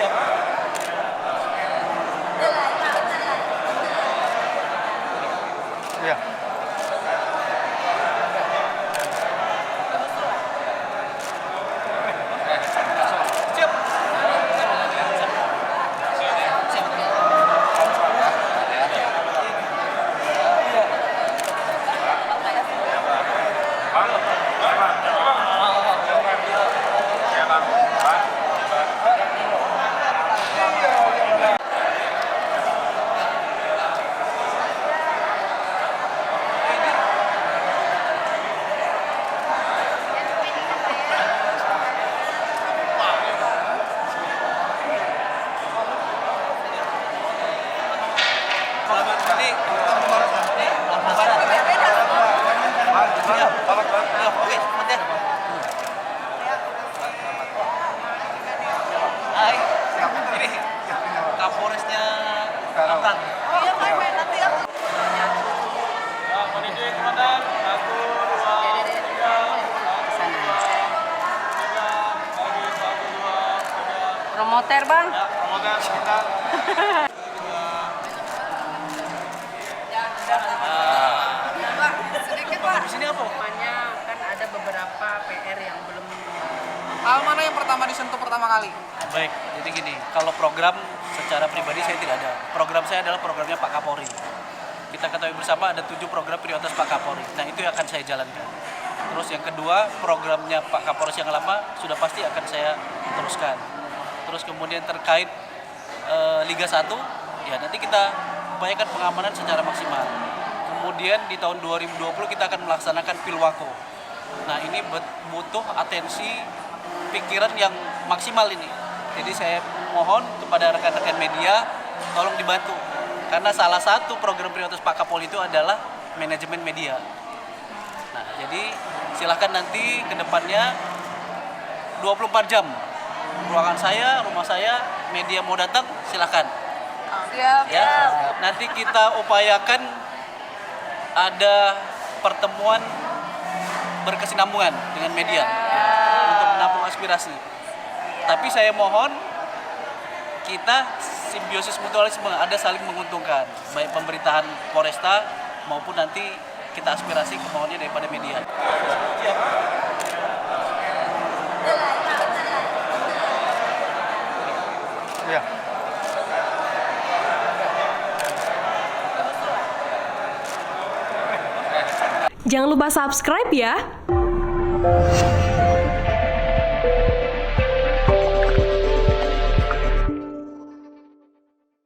Iya. Hai, ini Kapolresnya Tangerang. Iya, main nanti aku. Ya, menuju komandan. 1, 2, 3. Promoter, Bang. Ya, promoter sebentar. Pak, sedikit, Pak. Di sini apa? Namanya kan ada beberapa PR yang belum. Hal mana yang pertama disentuh pertama kali? Baik, jadi gini, kalau program secara pribadi saya tidak ada. Program saya adalah programnya Pak Kapolri. Kita ketahui bersama ada 7 program prioritas Pak Kapolri. Nah, itu yang akan saya jalankan. Terus yang kedua, programnya Pak Kapolri yang lama sudah pasti akan saya teruskan. Terus kemudian terkait Liga 1, ya nanti kita upayakan pengamanan secara maksimal. Kemudian di tahun 2020 kita akan melaksanakan Pilwako. Nah, ini butuh atensi pikiran yang maksimal ini. Jadi saya mohon kepada rekan-rekan media tolong dibantu. Karena salah satu program prioritas Pak Kapolri itu adalah manajemen media. Nah, jadi silahkan nanti ke depannya 24 jam. Ruangan saya, rumah saya, media mau datang silahkan. Siap. Ya, nanti kita upayakan ada pertemuan berkesinambungan dengan media untuk menampung aspirasi. Tapi saya mohon kita simbiosis mutualisme, ada saling menguntungkan, baik pemerintahan Polresta maupun nanti kita aspirasi kemauannya daripada media. Siap. Iya. Jangan lupa subscribe ya.